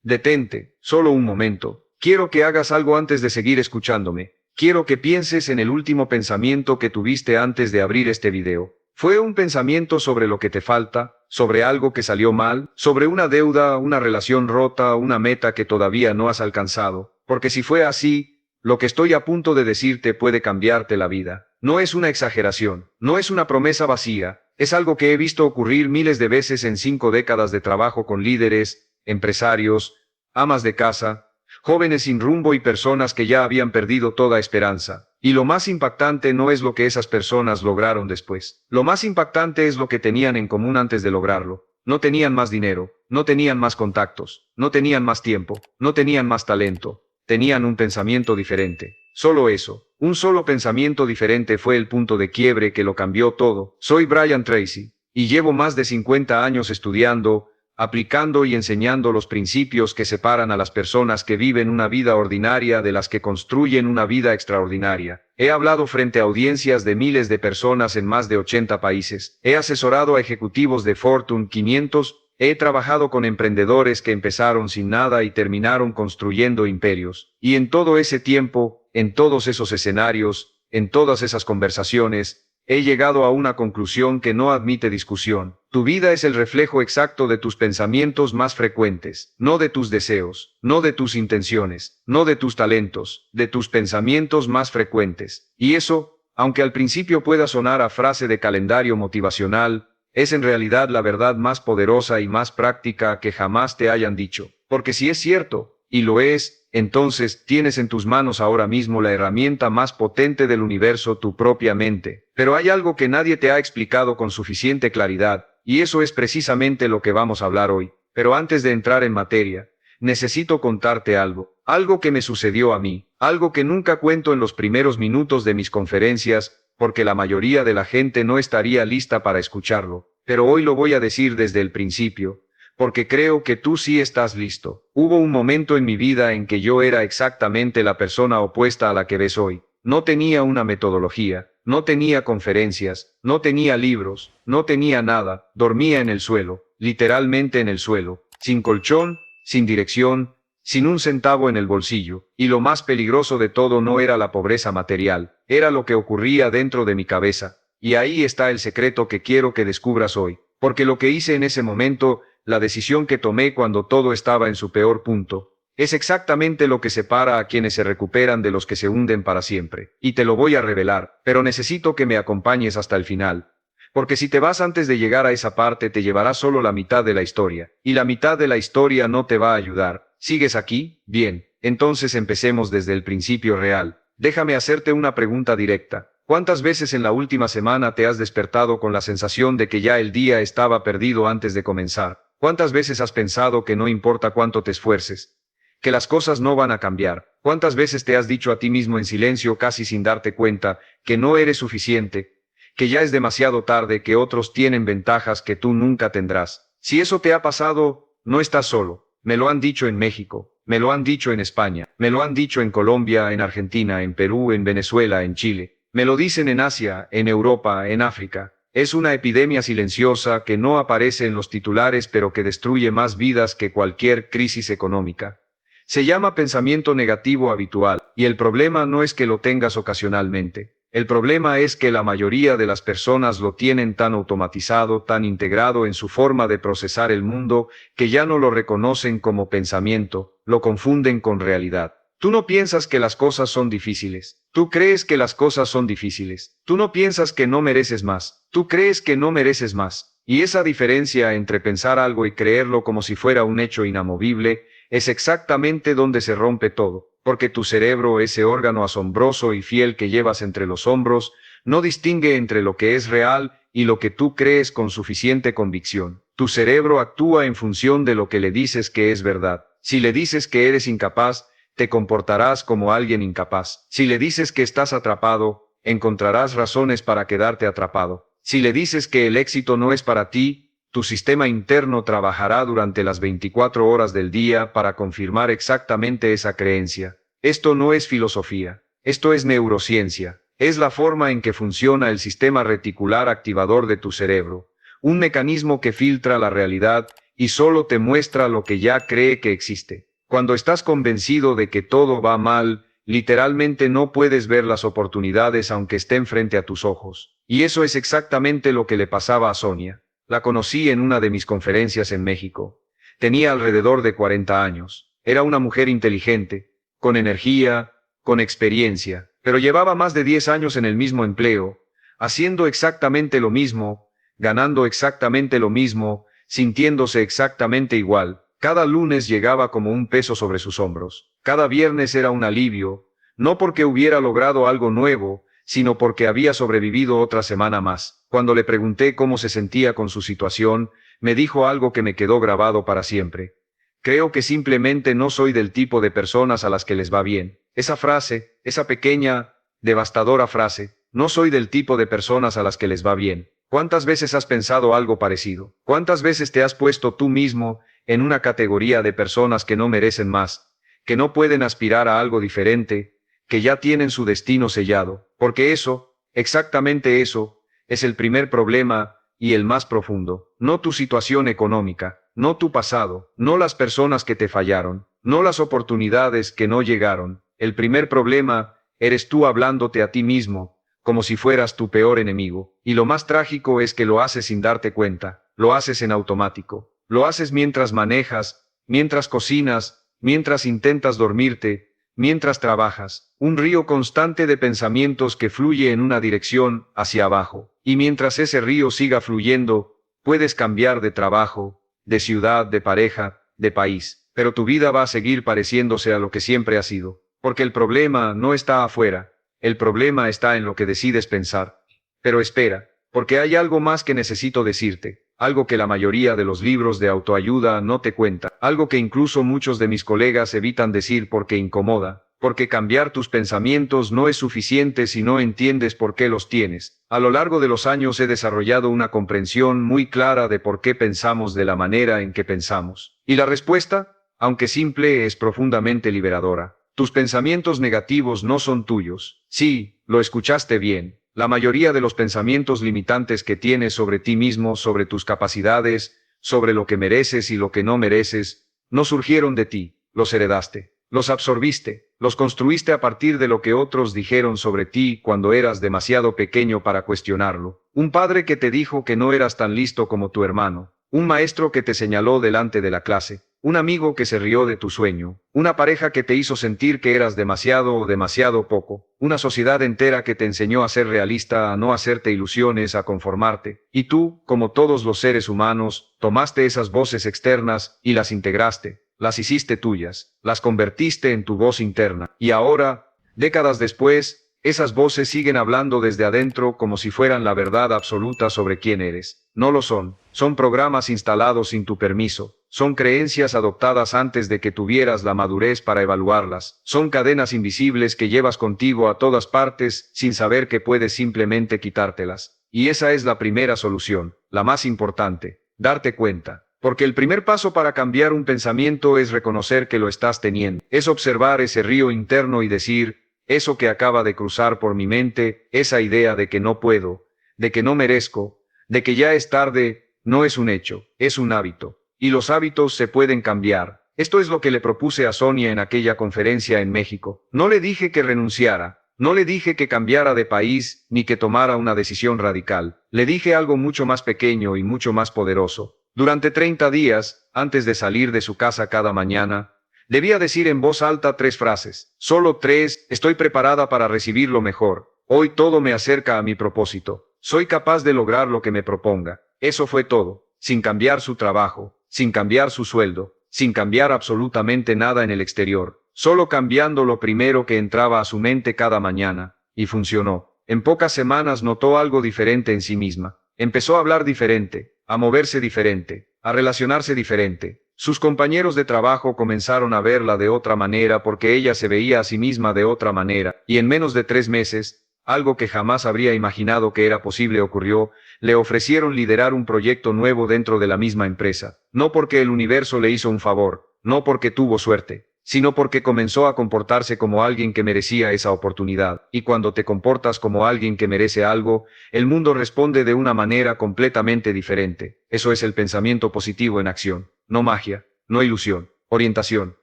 Detente, solo un momento. Quiero que hagas algo antes de seguir escuchándome. Quiero que pienses en el último pensamiento que tuviste antes de abrir este video. ¿Fue un pensamiento sobre lo que te falta, sobre algo que salió mal, sobre una deuda, una relación rota, una meta que todavía no has alcanzado? Porque si fue así, lo que estoy a punto de decirte puede cambiarte la vida. No es una exageración, no es una promesa vacía, es algo que he visto ocurrir miles de veces en 5 décadas de trabajo con líderes, empresarios, amas de casa, jóvenes sin rumbo y personas que ya habían perdido toda esperanza. Y lo más impactante no es lo que esas personas lograron después. Lo más impactante es lo que tenían en común antes de lograrlo. No tenían más dinero, no tenían más contactos, no tenían más tiempo, no tenían más talento. Tenían un pensamiento diferente. Solo eso, un solo pensamiento diferente fue el punto de quiebre que lo cambió todo. Soy Brian Tracy, y llevo más de 50 años estudiando, aplicando y enseñando los principios que separan a las personas que viven una vida ordinaria de las que construyen una vida extraordinaria. He hablado frente a audiencias de miles de personas en más de 80 países. He asesorado a ejecutivos de Fortune 500. He trabajado con emprendedores que empezaron sin nada y terminaron construyendo imperios. Y en todo ese tiempo, en todos esos escenarios, en todas esas conversaciones, he llegado a una conclusión que no admite discusión. Tu vida es el reflejo exacto de tus pensamientos más frecuentes, no de tus deseos, no de tus intenciones, no de tus talentos, de tus pensamientos más frecuentes. Y eso, aunque al principio pueda sonar a frase de calendario motivacional, es en realidad la verdad más poderosa y más práctica que jamás te hayan dicho. Porque si es cierto, y lo es, entonces tienes en tus manos ahora mismo la herramienta más potente del universo, tu propia mente. Pero hay algo que nadie te ha explicado con suficiente claridad, y eso es precisamente lo que vamos a hablar hoy. Pero antes de entrar en materia, necesito contarte algo que me sucedió a mí, algo que nunca cuento en los primeros minutos de mis conferencias, porque la mayoría de la gente no estaría lista para escucharlo, pero hoy lo voy a decir desde el principio, porque creo que tú sí estás listo. Hubo un momento en mi vida en que yo era exactamente la persona opuesta a la que ves hoy. No tenía una metodología, no tenía conferencias, no tenía libros, no tenía nada, dormía en el suelo, literalmente en el suelo, sin colchón, sin dirección, sin un centavo en el bolsillo, y lo más peligroso de todo no era la pobreza material, era lo que ocurría dentro de mi cabeza, y ahí está el secreto que quiero que descubras hoy, porque lo que hice en ese momento, la decisión que tomé cuando todo estaba en su peor punto, es exactamente lo que separa a quienes se recuperan de los que se hunden para siempre, y te lo voy a revelar, pero necesito que me acompañes hasta el final. Porque si te vas antes de llegar a esa parte te llevará solo la mitad de la historia, y la mitad de la historia no te va a ayudar. ¿Sigues aquí? Bien, entonces empecemos desde el principio real. Déjame hacerte una pregunta directa. ¿Cuántas veces en la última semana te has despertado con la sensación de que ya el día estaba perdido antes de comenzar? ¿Cuántas veces has pensado que no importa cuánto te esfuerces, que las cosas no van a cambiar? ¿Cuántas veces te has dicho a ti mismo en silencio casi sin darte cuenta que no eres suficiente, que ya es demasiado tarde, que otros tienen ventajas que tú nunca tendrás? Si eso te ha pasado, no estás solo. Me lo han dicho en México, me lo han dicho en España, me lo han dicho en Colombia, en Argentina, en Perú, en Venezuela, en Chile. Me lo dicen en Asia, en Europa, en África. Es una epidemia silenciosa que no aparece en los titulares pero que destruye más vidas que cualquier crisis económica. Se llama pensamiento negativo habitual, y el problema no es que lo tengas ocasionalmente. El problema es que la mayoría de las personas lo tienen tan automatizado, tan integrado en su forma de procesar el mundo, que ya no lo reconocen como pensamiento, lo confunden con realidad. Tú no piensas que las cosas son difíciles. Tú crees que las cosas son difíciles. Tú no piensas que no mereces más. Tú crees que no mereces más. Y esa diferencia entre pensar algo y creerlo como si fuera un hecho inamovible, es exactamente donde se rompe todo. Porque tu cerebro, ese órgano asombroso y fiel que llevas entre los hombros, no distingue entre lo que es real y lo que tú crees con suficiente convicción. Tu cerebro actúa en función de lo que le dices que es verdad. Si le dices que eres incapaz, te comportarás como alguien incapaz. Si le dices que estás atrapado, encontrarás razones para quedarte atrapado. Si le dices que el éxito no es para ti, tu sistema interno trabajará durante las 24 horas del día para confirmar exactamente esa creencia. Esto no es filosofía. Esto es neurociencia. Es la forma en que funciona el sistema reticular activador de tu cerebro. Un mecanismo que filtra la realidad y solo te muestra lo que ya cree que existe. Cuando estás convencido de que todo va mal, literalmente no puedes ver las oportunidades aunque estén frente a tus ojos. Y eso es exactamente lo que le pasaba a Sonia. La conocí en una de mis conferencias en México. Tenía alrededor de 40 años. Era una mujer inteligente, con energía, con experiencia, pero llevaba más de 10 años en el mismo empleo, haciendo exactamente lo mismo, ganando exactamente lo mismo, sintiéndose exactamente igual. Cada lunes llegaba como un peso sobre sus hombros. Cada viernes era un alivio, no porque hubiera logrado algo nuevo, sino porque había sobrevivido otra semana más. Cuando le pregunté cómo se sentía con su situación, me dijo algo que me quedó grabado para siempre. Creo que simplemente no soy del tipo de personas a las que les va bien. Esa frase, esa pequeña, devastadora frase, no soy del tipo de personas a las que les va bien. ¿Cuántas veces has pensado algo parecido? ¿Cuántas veces te has puesto tú mismo en una categoría de personas que no merecen más, que no pueden aspirar a algo diferente, que ya tienen su destino sellado? Porque eso, exactamente eso, es el primer problema y el más profundo. No tu situación económica, no tu pasado, no las personas que te fallaron, no las oportunidades que no llegaron. El primer problema eres tú hablándote a ti mismo, como si fueras tu peor enemigo. Y lo más trágico es que lo haces sin darte cuenta, lo haces en automático. Lo haces mientras manejas, mientras cocinas, mientras intentas dormirte, mientras trabajas. Un río constante de pensamientos que fluye en una dirección, hacia abajo. Y mientras ese río siga fluyendo, puedes cambiar de trabajo, de ciudad, de pareja, de país. Pero tu vida va a seguir pareciéndose a lo que siempre ha sido. Porque el problema no está afuera. El problema está en lo que decides pensar. Pero espera, porque hay algo más que necesito decirte. Algo que la mayoría de los libros de autoayuda no te cuenta, algo que incluso muchos de mis colegas evitan decir porque incomoda, porque cambiar tus pensamientos no es suficiente si no entiendes por qué los tienes. A lo largo de los años he desarrollado una comprensión muy clara de por qué pensamos de la manera en que pensamos. Y la respuesta, aunque simple, es profundamente liberadora. Tus pensamientos negativos no son tuyos. Sí, lo escuchaste bien. La mayoría de los pensamientos limitantes que tienes sobre ti mismo, sobre tus capacidades, sobre lo que mereces y lo que no mereces, no surgieron de ti, los heredaste, los absorbiste, los construiste a partir de lo que otros dijeron sobre ti cuando eras demasiado pequeño para cuestionarlo. Un padre que te dijo que no eras tan listo como tu hermano, un maestro que te señaló delante de la clase, un amigo que se rió de tu sueño, una pareja que te hizo sentir que eras demasiado o demasiado poco, una sociedad entera que te enseñó a ser realista, a no hacerte ilusiones, a conformarte. Y tú, como todos los seres humanos, tomaste esas voces externas y las integraste, las hiciste tuyas, las convertiste en tu voz interna. Y ahora, décadas después, esas voces siguen hablando desde adentro como si fueran la verdad absoluta sobre quién eres. No lo son. Son programas instalados sin tu permiso. Son creencias adoptadas antes de que tuvieras la madurez para evaluarlas. Son cadenas invisibles que llevas contigo a todas partes sin saber que puedes simplemente quitártelas. Y esa es la primera solución, la más importante. Darte cuenta. Porque el primer paso para cambiar un pensamiento es reconocer que lo estás teniendo. Es observar ese río interno y decir, eso que acaba de cruzar por mi mente, esa idea de que no puedo, de que no merezco, de que ya es tarde, no es un hecho, es un hábito. Y los hábitos se pueden cambiar. Esto es lo que le propuse a Sonia en aquella conferencia en México. No le dije que renunciara, no le dije que cambiara de país, ni que tomara una decisión radical. Le dije algo mucho más pequeño y mucho más poderoso. Durante 30 días, antes de salir de su casa cada mañana, debía decir en voz alta 3 frases. Solo 3, estoy preparada para recibir lo mejor. Hoy todo me acerca a mi propósito. Soy capaz de lograr lo que me proponga. Eso fue todo, sin cambiar su trabajo, sin cambiar su sueldo, sin cambiar absolutamente nada en el exterior, solo cambiando lo primero que entraba a su mente cada mañana, y funcionó. En pocas semanas notó algo diferente en sí misma. Empezó a hablar diferente, a moverse diferente, a relacionarse diferente. Sus compañeros de trabajo comenzaron a verla de otra manera porque ella se veía a sí misma de otra manera, y en menos de 3 meses, algo que jamás habría imaginado que era posible ocurrió. Le ofrecieron liderar un proyecto nuevo dentro de la misma empresa, no porque el universo le hizo un favor, no porque tuvo suerte, sino porque comenzó a comportarse como alguien que merecía esa oportunidad. Y cuando te comportas como alguien que merece algo, el mundo responde de una manera completamente diferente. Eso es el pensamiento positivo en acción. No magia, no ilusión, orientación,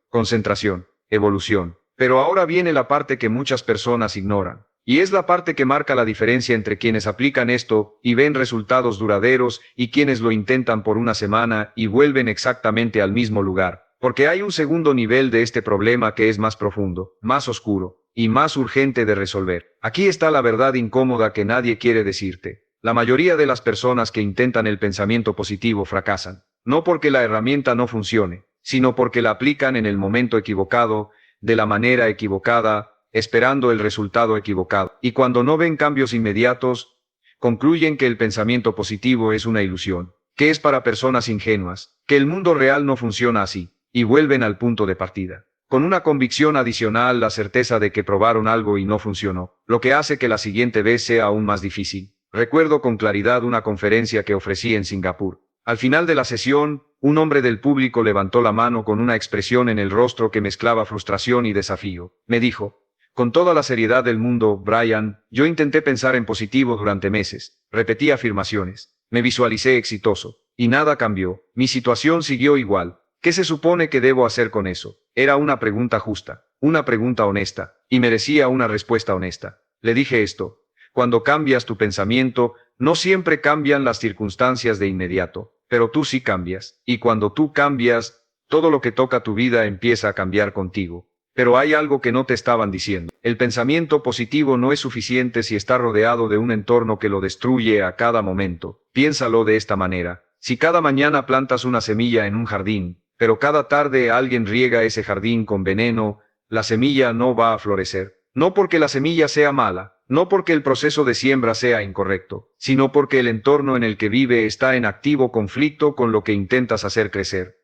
concentración, evolución. Pero ahora viene la parte que muchas personas ignoran. Y es la parte que marca la diferencia entre quienes aplican esto y ven resultados duraderos y quienes lo intentan por una semana y vuelven exactamente al mismo lugar. Porque hay un segundo nivel de este problema que es más profundo, más oscuro y más urgente de resolver. Aquí está la verdad incómoda que nadie quiere decirte. La mayoría de las personas que intentan el pensamiento positivo fracasan. No porque la herramienta no funcione, sino porque la aplican en el momento equivocado, de la manera equivocada, esperando el resultado equivocado. Y cuando no ven cambios inmediatos, concluyen que el pensamiento positivo es una ilusión, que es para personas ingenuas, que el mundo real no funciona así, y vuelven al punto de partida. Con una convicción adicional, la certeza de que probaron algo y no funcionó, lo que hace que la siguiente vez sea aún más difícil. Recuerdo con claridad una conferencia que ofrecí en Singapur. Al final de la sesión, un hombre del público levantó la mano con una expresión en el rostro que mezclaba frustración y desafío. Me dijo: con toda la seriedad del mundo, Brian, yo intenté pensar en positivo durante meses. Repetí afirmaciones. Me visualicé exitoso. Y nada cambió. Mi situación siguió igual. ¿Qué se supone que debo hacer con eso? Era una pregunta justa, una pregunta honesta, y merecía una respuesta honesta. Le dije esto: cuando cambias tu pensamiento, no siempre cambian las circunstancias de inmediato, pero tú sí cambias. Y cuando tú cambias, todo lo que toca tu vida empieza a cambiar contigo. Pero hay algo que no te estaban diciendo. El pensamiento positivo no es suficiente si está rodeado de un entorno que lo destruye a cada momento. Piénsalo de esta manera. Si cada mañana plantas una semilla en un jardín, pero cada tarde alguien riega ese jardín con veneno, la semilla no va a florecer. No porque la semilla sea mala, no porque el proceso de siembra sea incorrecto, sino porque el entorno en el que vive está en activo conflicto con lo que intentas hacer crecer.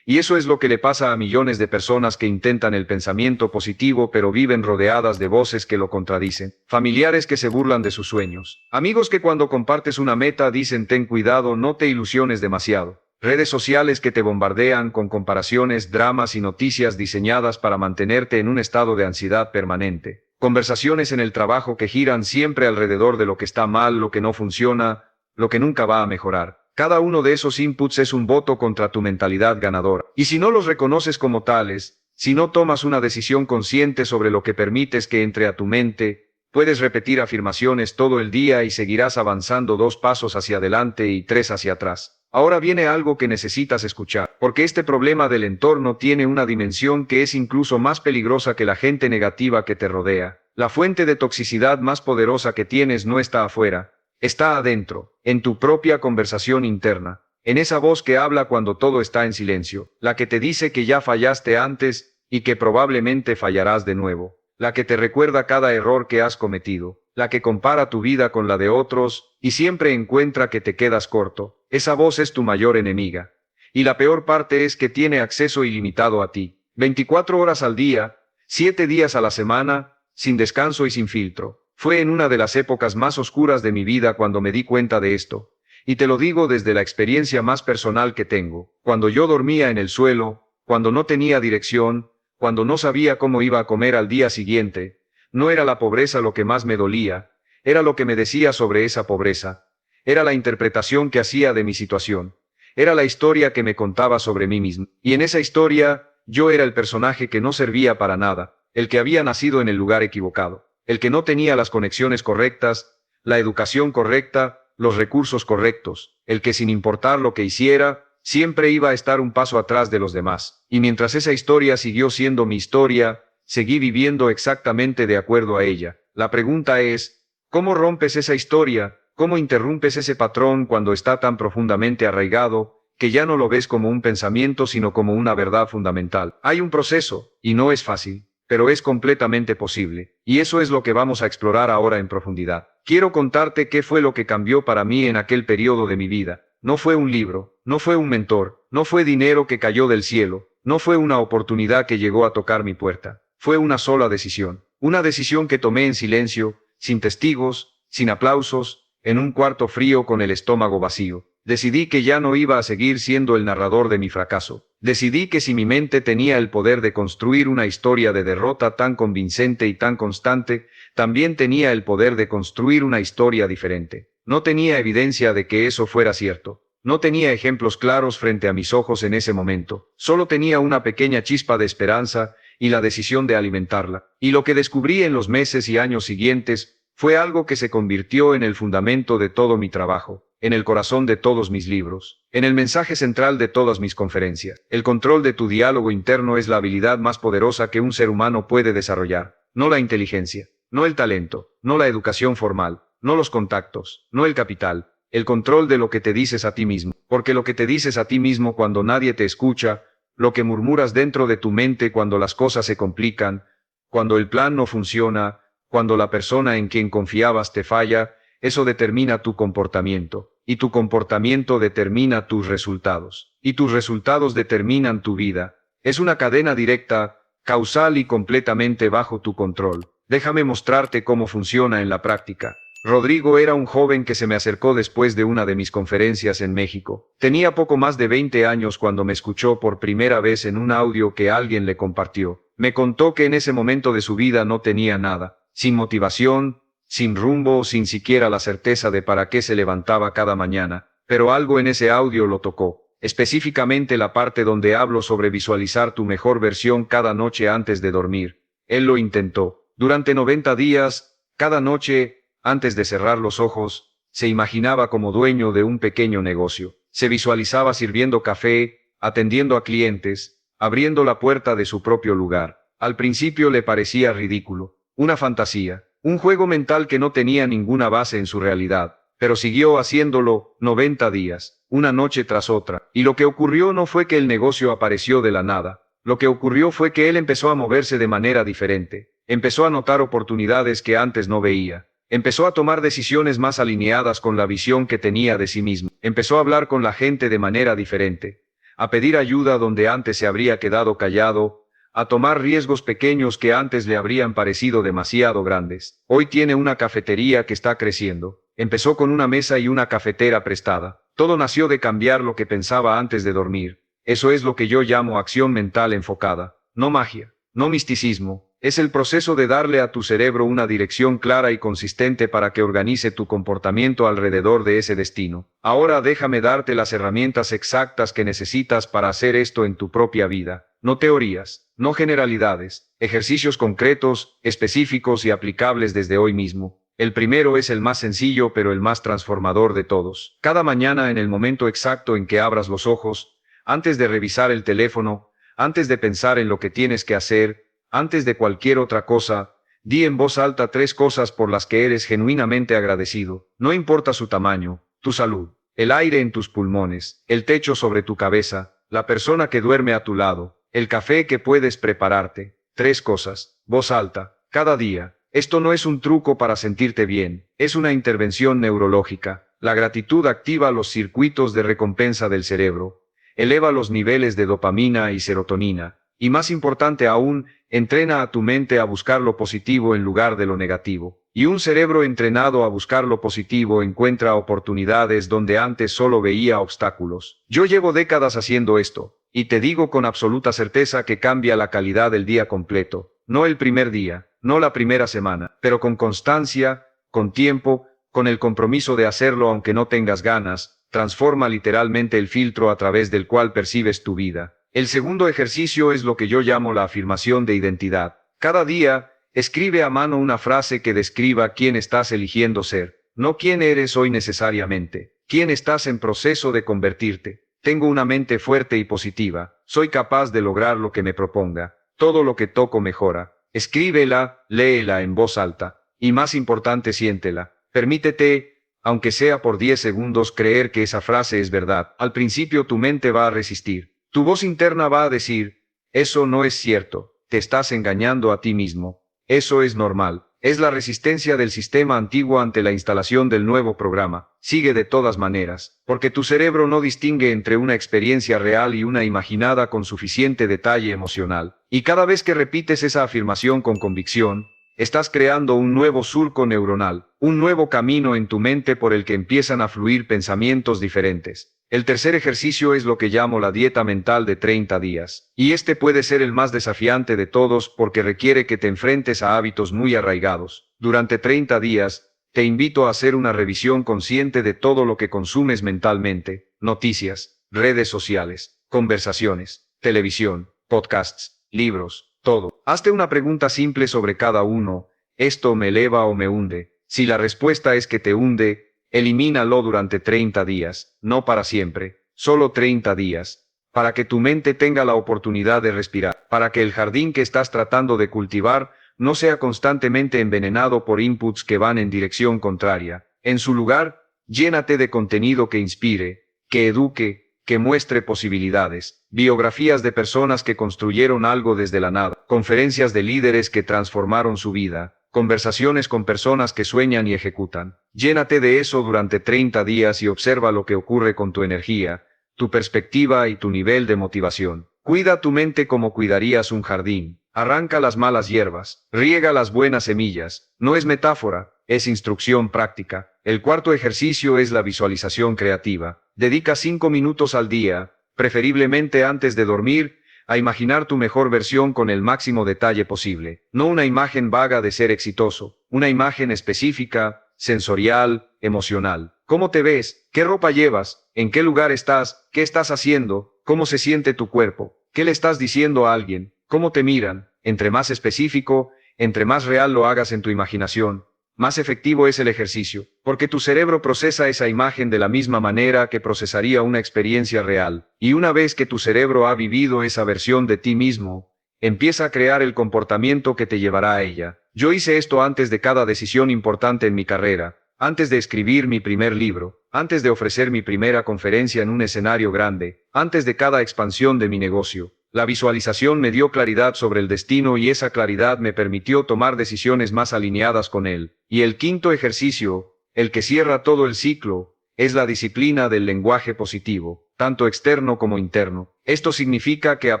Y eso es lo que le pasa a millones de personas que intentan el pensamiento positivo pero viven rodeadas de voces que lo contradicen, familiares que se burlan de sus sueños, amigos que cuando compartes una meta dicen ten cuidado, no te ilusiones demasiado, redes sociales que te bombardean con comparaciones, dramas y noticias diseñadas para mantenerte en un estado de ansiedad permanente, conversaciones en el trabajo que giran siempre alrededor de lo que está mal, lo que no funciona, lo que nunca va a mejorar. Cada uno de esos inputs es un voto contra tu mentalidad ganadora. Y si no los reconoces como tales, si no tomas una decisión consciente sobre lo que permites que entre a tu mente, puedes repetir afirmaciones todo el día y seguirás avanzando 2 pasos hacia adelante y 3 hacia atrás. Ahora viene algo que necesitas escuchar, porque este problema del entorno tiene una dimensión que es incluso más peligrosa que la gente negativa que te rodea. La fuente de toxicidad más poderosa que tienes no está afuera. Está adentro, en tu propia conversación interna, en esa voz que habla cuando todo está en silencio, la que te dice que ya fallaste antes y que probablemente fallarás de nuevo, la que te recuerda cada error que has cometido, la que compara tu vida con la de otros y siempre encuentra que te quedas corto. Esa voz es tu mayor enemiga. Y la peor parte es que tiene acceso ilimitado a ti, 24 horas al día, 7 días a la semana, sin descanso y sin filtro. Fue en una de las épocas más oscuras de mi vida cuando me di cuenta de esto, y te lo digo desde la experiencia más personal que tengo, cuando yo dormía en el suelo, cuando no tenía dirección, cuando no sabía cómo iba a comer al día siguiente. No era la pobreza lo que más me dolía, era lo que me decía sobre esa pobreza, era la interpretación que hacía de mi situación, era la historia que me contaba sobre mí mismo, y en esa historia, yo era el personaje que no servía para nada, el que había nacido en el lugar equivocado. El que no tenía las conexiones correctas, la educación correcta, los recursos correctos, el que sin importar lo que hiciera, siempre iba a estar un paso atrás de los demás. Y mientras esa historia siguió siendo mi historia, seguí viviendo exactamente de acuerdo a ella. La pregunta es, ¿cómo rompes esa historia? ¿Cómo interrumpes ese patrón cuando está tan profundamente arraigado, que ya no lo ves como un pensamiento sino como una verdad fundamental? Hay un proceso, y no es fácil, pero es completamente posible, y eso es lo que vamos a explorar ahora en profundidad. Quiero contarte qué fue lo que cambió para mí en aquel periodo de mi vida. No fue un libro, no fue un mentor, no fue dinero que cayó del cielo, no fue una oportunidad que llegó a tocar mi puerta. Fue una sola decisión. Una decisión que tomé en silencio, sin testigos, sin aplausos, en un cuarto frío con el estómago vacío. Decidí que ya no iba a seguir siendo el narrador de mi fracaso. Decidí que si mi mente tenía el poder de construir una historia de derrota tan convincente y tan constante, también tenía el poder de construir una historia diferente. No tenía evidencia de que eso fuera cierto. No tenía ejemplos claros frente a mis ojos en ese momento. Solo tenía una pequeña chispa de esperanza y la decisión de alimentarla. Y lo que descubrí en los meses y años siguientes fue algo que se convirtió en el fundamento de todo mi trabajo, en el corazón de todos mis libros, en el mensaje central de todas mis conferencias. El control de tu diálogo interno es la habilidad más poderosa que un ser humano puede desarrollar, no la inteligencia, no el talento, no la educación formal, no los contactos, no el capital, el control de lo que te dices a ti mismo, porque lo que te dices a ti mismo cuando nadie te escucha, lo que murmuras dentro de tu mente cuando las cosas se complican, cuando el plan no funciona, cuando la persona en quien confiabas te falla, eso determina tu comportamiento, y tu comportamiento determina tus resultados, y tus resultados determinan tu vida. Es una cadena directa, causal y completamente bajo tu control. Déjame mostrarte cómo funciona en la práctica. Rodrigo era un joven que se me acercó después de una de mis conferencias en México. Tenía poco más de 20 años cuando me escuchó por primera vez en un audio que alguien le compartió. Me contó que en ese momento de su vida no tenía nada, sin motivación, sin rumbo, sin siquiera la certeza de para qué se levantaba cada mañana, pero algo en ese audio lo tocó, específicamente la parte donde hablo sobre visualizar tu mejor versión cada noche antes de dormir. Él lo intentó. Durante 90 días, cada noche, antes de cerrar los ojos, se imaginaba como dueño de un pequeño negocio. Se visualizaba sirviendo café, atendiendo a clientes, abriendo la puerta de su propio lugar. Al principio le parecía ridículo, una fantasía, un juego mental que no tenía ninguna base en su realidad, pero siguió haciéndolo 90 días, una noche tras otra, y lo que ocurrió no fue que el negocio apareció de la nada, lo que ocurrió fue que él empezó a moverse de manera diferente, empezó a notar oportunidades que antes no veía. Empezó a tomar decisiones más alineadas con la visión que tenía de sí mismo. Empezó a hablar con la gente de manera diferente, a pedir ayuda donde antes se habría quedado callado, a tomar riesgos pequeños que antes le habrían parecido demasiado grandes. Hoy tiene una cafetería que está creciendo. Empezó con una mesa y una cafetera prestada. Todo nació de cambiar lo que pensaba antes de dormir. Eso es lo que yo llamo acción mental enfocada. No magia, no misticismo. Es el proceso de darle a tu cerebro una dirección clara y consistente para que organice tu comportamiento alrededor de ese destino. Ahora déjame darte las herramientas exactas que necesitas para hacer esto en tu propia vida. No teorías, no generalidades, ejercicios concretos, específicos y aplicables desde hoy mismo. El primero es el más sencillo pero el más transformador de todos. Cada mañana en el momento exacto en que abras los ojos, antes de revisar el teléfono, antes de pensar en lo que tienes que hacer, antes de cualquier otra cosa, di en voz alta 3 cosas por las que eres genuinamente agradecido. No importa su tamaño, tu salud, el aire en tus pulmones, el techo sobre tu cabeza, la persona que duerme a tu lado, el café que puedes prepararte. 3 cosas, voz alta, cada día. Esto no es un truco para sentirte bien, es una intervención neurológica. La gratitud activa los circuitos de recompensa del cerebro, eleva los niveles de dopamina y serotonina, y más importante aún, entrena a tu mente a buscar lo positivo en lugar de lo negativo. Y un cerebro entrenado a buscar lo positivo encuentra oportunidades donde antes solo veía obstáculos. Yo llevo décadas haciendo esto, y te digo con absoluta certeza que cambia la calidad del día completo. No el primer día, no la primera semana, pero con constancia, con tiempo, con el compromiso de hacerlo aunque no tengas ganas, transforma literalmente el filtro a través del cual percibes tu vida. El segundo ejercicio es lo que yo llamo la afirmación de identidad. Cada día, escribe a mano una frase que describa quién estás eligiendo ser, no quién eres hoy necesariamente, quién estás en proceso de convertirte. Tengo una mente fuerte y positiva, soy capaz de lograr lo que me proponga, todo lo que toco mejora. Escríbela, léela en voz alta, y más importante siéntela. Permítete, aunque sea por 10 segundos, creer que esa frase es verdad. Al principio tu mente va a resistir. Tu voz interna va a decir, eso no es cierto, te estás engañando a ti mismo. Eso es normal. Es la resistencia del sistema antiguo ante la instalación del nuevo programa. Sigue de todas maneras, porque tu cerebro no distingue entre una experiencia real y una imaginada con suficiente detalle emocional. Y cada vez que repites esa afirmación con convicción, estás creando un nuevo surco neuronal, un nuevo camino en tu mente por el que empiezan a fluir pensamientos diferentes. El tercer ejercicio es lo que llamo la dieta mental de 30 días. Y este puede ser el más desafiante de todos porque requiere que te enfrentes a hábitos muy arraigados. Durante 30 días, te invito a hacer una revisión consciente de todo lo que consumes mentalmente: noticias, redes sociales, conversaciones, televisión, podcasts, libros, todo. Hazte una pregunta simple sobre cada uno: ¿esto me eleva o me hunde? Si la respuesta es que te hunde, elimínalo durante 30 días, no para siempre, solo 30 días, para que tu mente tenga la oportunidad de respirar, para que el jardín que estás tratando de cultivar no sea constantemente envenenado por inputs que van en dirección contraria. En su lugar, llénate de contenido que inspire, que eduque, que muestre posibilidades, biografías de personas que construyeron algo desde la nada, conferencias de líderes que transformaron su vida, conversaciones con personas que sueñan y ejecutan. Llénate de eso durante 30 días y observa lo que ocurre con tu energía, tu perspectiva y tu nivel de motivación. Cuida tu mente como cuidarías un jardín. Arranca las malas hierbas, riega las buenas semillas. No es metáfora, es instrucción práctica. El cuarto ejercicio es la visualización creativa. Dedica 5 minutos al día, preferiblemente antes de dormir, a imaginar tu mejor versión con el máximo detalle posible. No una imagen vaga de ser exitoso, una imagen específica, sensorial, emocional. ¿Cómo te ves? ¿Qué ropa llevas? ¿En qué lugar estás? ¿Qué estás haciendo? ¿Cómo se siente tu cuerpo? ¿Qué le estás diciendo a alguien? ¿Cómo te miran? Entre más específico, entre más real lo hagas en tu imaginación, más efectivo es el ejercicio, porque tu cerebro procesa esa imagen de la misma manera que procesaría una experiencia real, y una vez que tu cerebro ha vivido esa versión de ti mismo, empieza a crear el comportamiento que te llevará a ella. Yo hice esto antes de cada decisión importante en mi carrera, antes de escribir mi primer libro, antes de ofrecer mi primera conferencia en un escenario grande, antes de cada expansión de mi negocio. La visualización me dio claridad sobre el destino y esa claridad me permitió tomar decisiones más alineadas con él. Y el quinto ejercicio, el que cierra todo el ciclo, es la disciplina del lenguaje positivo, tanto externo como interno. Esto significa que a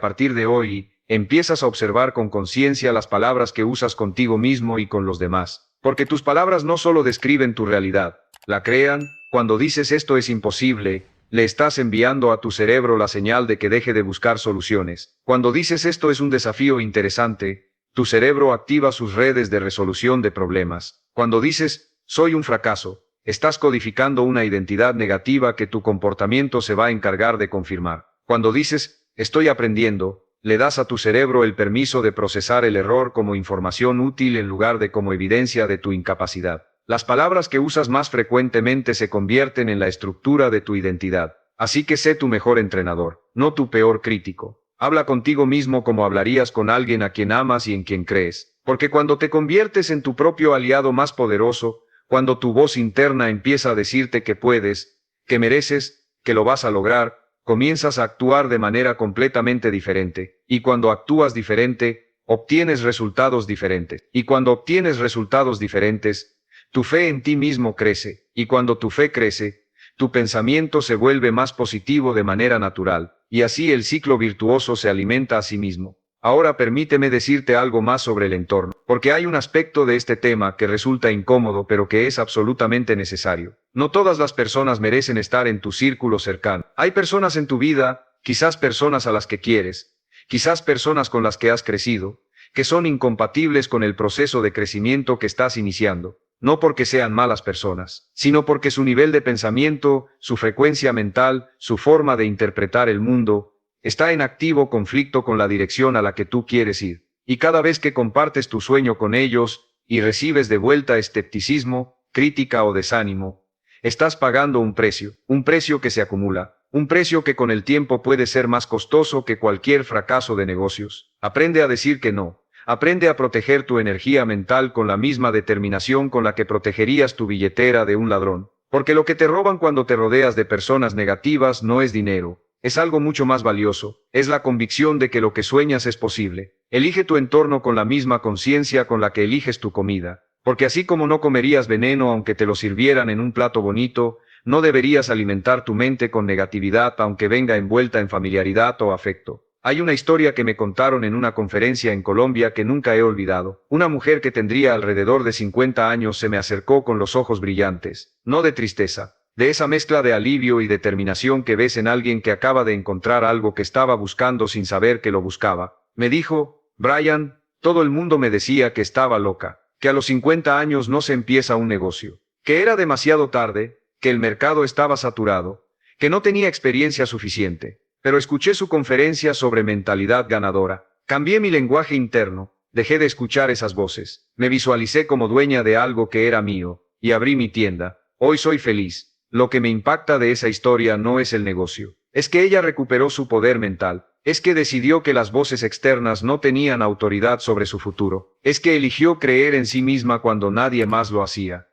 partir de hoy, empiezas a observar con conciencia las palabras que usas contigo mismo y con los demás. Porque tus palabras no solo describen tu realidad, la crean. Cuando dices esto es imposible, le estás enviando a tu cerebro la señal de que deje de buscar soluciones. Cuando dices esto es un desafío interesante, tu cerebro activa sus redes de resolución de problemas. Cuando dices, soy un fracaso, estás codificando una identidad negativa que tu comportamiento se va a encargar de confirmar. Cuando dices, estoy aprendiendo, le das a tu cerebro el permiso de procesar el error como información útil en lugar de como evidencia de tu incapacidad. Las palabras que usas más frecuentemente se convierten en la estructura de tu identidad. Así que sé tu mejor entrenador, no tu peor crítico. Habla contigo mismo como hablarías con alguien a quien amas y en quien crees. Porque cuando te conviertes en tu propio aliado más poderoso, cuando tu voz interna empieza a decirte que puedes, que mereces, que lo vas a lograr, comienzas a actuar de manera completamente diferente. Y cuando actúas diferente, obtienes resultados diferentes. Y cuando obtienes resultados diferentes, tu fe en ti mismo crece, y cuando tu fe crece, tu pensamiento se vuelve más positivo de manera natural, y así el ciclo virtuoso se alimenta a sí mismo. Ahora permíteme decirte algo más sobre el entorno, porque hay un aspecto de este tema que resulta incómodo pero que es absolutamente necesario. No todas las personas merecen estar en tu círculo cercano. Hay personas en tu vida, quizás personas a las que quieres, quizás personas con las que has crecido, que son incompatibles con el proceso de crecimiento que estás iniciando. No porque sean malas personas, sino porque su nivel de pensamiento, su frecuencia mental, su forma de interpretar el mundo, está en activo conflicto con la dirección a la que tú quieres ir. Y cada vez que compartes tu sueño con ellos, y recibes de vuelta escepticismo, crítica o desánimo, estás pagando un precio que se acumula, un precio que con el tiempo puede ser más costoso que cualquier fracaso de negocios. Aprende a decir que no. Aprende a proteger tu energía mental con la misma determinación con la que protegerías tu billetera de un ladrón. Porque lo que te roban cuando te rodeas de personas negativas no es dinero, es algo mucho más valioso, es la convicción de que lo que sueñas es posible. Elige tu entorno con la misma conciencia con la que eliges tu comida. Porque así como no comerías veneno aunque te lo sirvieran en un plato bonito, no deberías alimentar tu mente con negatividad aunque venga envuelta en familiaridad o afecto. Hay una historia que me contaron en una conferencia en Colombia que nunca he olvidado. Una mujer que tendría alrededor de 50 años se me acercó con los ojos brillantes, no de tristeza, de esa mezcla de alivio y determinación que ves en alguien que acaba de encontrar algo que estaba buscando sin saber que lo buscaba. Me dijo, Brian, todo el mundo me decía que estaba loca, que a los 50 años no se empieza un negocio, que era demasiado tarde, que el mercado estaba saturado, que no tenía experiencia suficiente. Pero escuché su conferencia sobre mentalidad ganadora. Cambié mi lenguaje interno, dejé de escuchar esas voces, me visualicé como dueña de algo que era mío, y abrí mi tienda. Hoy soy feliz. Lo que me impacta de esa historia no es el negocio, es que ella recuperó su poder mental, es que decidió que las voces externas no tenían autoridad sobre su futuro, es que eligió creer en sí misma cuando nadie más lo hacía.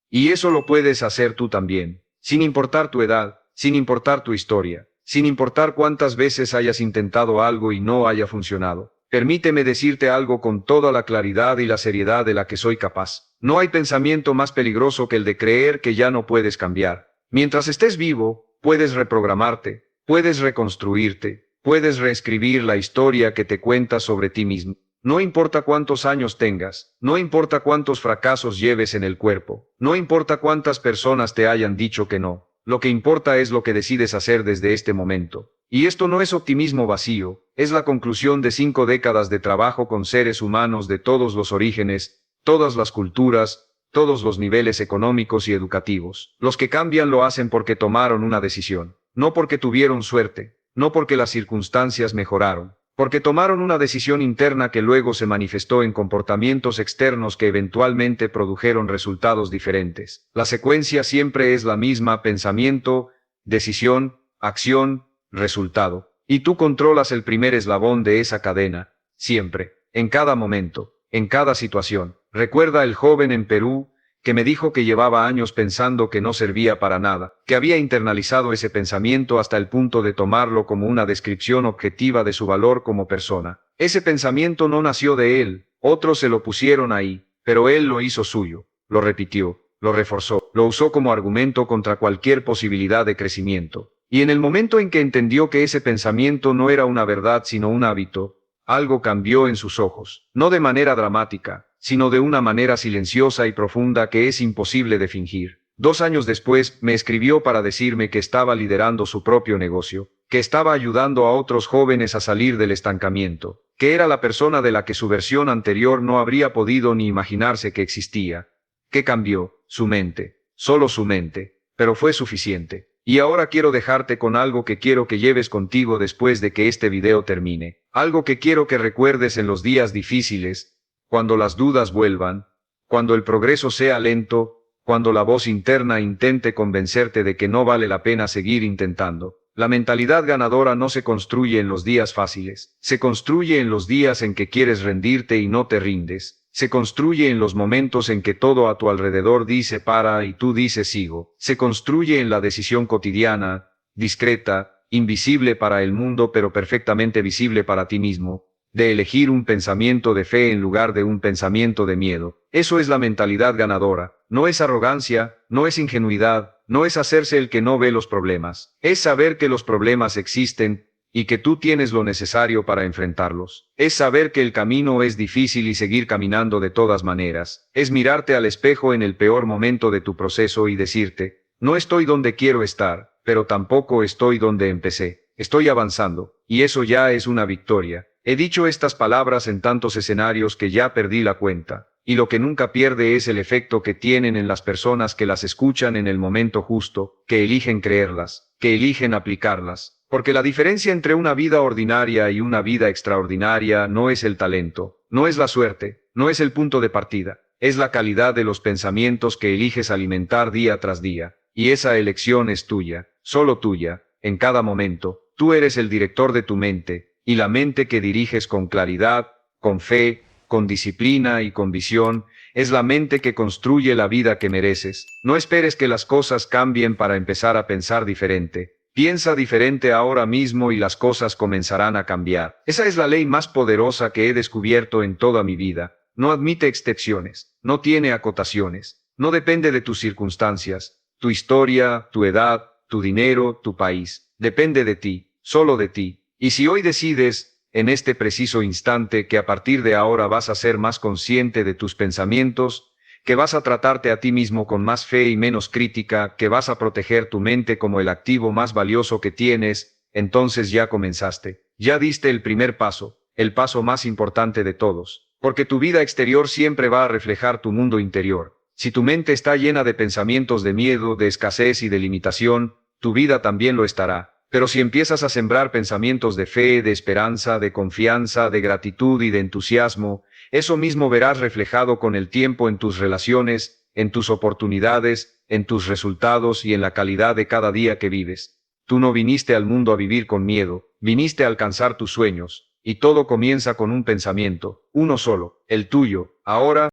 Y eso lo puedes hacer tú también, sin importar tu edad, sin importar tu historia, sin importar cuántas veces hayas intentado algo y no haya funcionado. Permíteme decirte algo con toda la claridad y la seriedad de la que soy capaz. No hay pensamiento más peligroso que el de creer que ya no puedes cambiar. Mientras estés vivo, puedes reprogramarte, puedes reconstruirte, puedes reescribir la historia que te cuentas sobre ti mismo. No importa cuántos años tengas, no importa cuántos fracasos lleves en el cuerpo, no importa cuántas personas te hayan dicho que no. Lo que importa es lo que decides hacer desde este momento. Y esto no es optimismo vacío, es la conclusión de 5 décadas de trabajo con seres humanos de todos los orígenes, todas las culturas, todos los niveles económicos y educativos. Los que cambian lo hacen porque tomaron una decisión, no porque tuvieron suerte, no porque las circunstancias mejoraron, porque tomaron una decisión interna que luego se manifestó en comportamientos externos que eventualmente produjeron resultados diferentes. La secuencia siempre es la misma: pensamiento, decisión, acción, resultado. Y tú controlas el primer eslabón de esa cadena, siempre, en cada momento, en cada situación. Recuerda el joven en Perú que me dijo que llevaba años pensando que no servía para nada, que había internalizado ese pensamiento hasta el punto de tomarlo como una descripción objetiva de su valor como persona. Ese pensamiento no nació de él, otros se lo pusieron ahí, pero él lo hizo suyo, lo repitió, lo reforzó, lo usó como argumento contra cualquier posibilidad de crecimiento. Y en el momento en que entendió que ese pensamiento no era una verdad sino un hábito, algo cambió en sus ojos, no de manera dramática, sino de una manera silenciosa y profunda que es imposible de fingir. 2 años después, me escribió para decirme que estaba liderando su propio negocio, que estaba ayudando a otros jóvenes a salir del estancamiento, que era la persona de la que su versión anterior no habría podido ni imaginarse que existía. ¿Qué cambió? Su mente, solo su mente, pero fue suficiente. Y ahora quiero dejarte con algo que quiero que lleves contigo después de que este video termine, algo que quiero que recuerdes en los días difíciles, cuando las dudas vuelvan, cuando el progreso sea lento, cuando la voz interna intente convencerte de que no vale la pena seguir intentando. La mentalidad ganadora no se construye en los días fáciles, se construye en los días en que quieres rendirte y no te rindes. Se construye en los momentos en que todo a tu alrededor dice para y tú dices sigo. Se construye en la decisión cotidiana, discreta, invisible para el mundo pero perfectamente visible para ti mismo, de elegir un pensamiento de fe en lugar de un pensamiento de miedo. Eso es la mentalidad ganadora. No es arrogancia, no es ingenuidad, no es hacerse el que no ve los problemas. Es saber que los problemas existen, y que tú tienes lo necesario para enfrentarlos. Es saber que el camino es difícil y seguir caminando de todas maneras. Es mirarte al espejo en el peor momento de tu proceso y decirte, no estoy donde quiero estar, pero tampoco estoy donde empecé. Estoy avanzando, y eso ya es una victoria. He dicho estas palabras en tantos escenarios que ya perdí la cuenta, y lo que nunca pierde es el efecto que tienen en las personas que las escuchan en el momento justo, que eligen creerlas, que eligen aplicarlas. Porque la diferencia entre una vida ordinaria y una vida extraordinaria no es el talento, no es la suerte, no es el punto de partida, es la calidad de los pensamientos que eliges alimentar día tras día, y esa elección es tuya, solo tuya, en cada momento. Tú eres el director de tu mente, y la mente que diriges con claridad, con fe, con disciplina y con visión, es la mente que construye la vida que mereces. No esperes que las cosas cambien para empezar a pensar diferente. Piensa diferente ahora mismo y las cosas comenzarán a cambiar. Esa es la ley más poderosa que he descubierto en toda mi vida. No admite excepciones, no tiene acotaciones, no depende de tus circunstancias, tu historia, tu edad, tu dinero, tu país. Depende de ti, solo de ti. Y si hoy decides, en este preciso instante, que a partir de ahora vas a ser más consciente de tus pensamientos, que vas a tratarte a ti mismo con más fe y menos crítica, que vas a proteger tu mente como el activo más valioso que tienes, entonces ya comenzaste. Ya diste el primer paso, el paso más importante de todos. Porque tu vida exterior siempre va a reflejar tu mundo interior. Si tu mente está llena de pensamientos de miedo, de escasez y de limitación, tu vida también lo estará. Pero si empiezas a sembrar pensamientos de fe, de esperanza, de confianza, de gratitud y de entusiasmo, eso mismo verás reflejado con el tiempo en tus relaciones, en tus oportunidades, en tus resultados y en la calidad de cada día que vives. Tú no viniste al mundo a vivir con miedo, viniste a alcanzar tus sueños, y todo comienza con un pensamiento, uno solo, el tuyo. Ahora,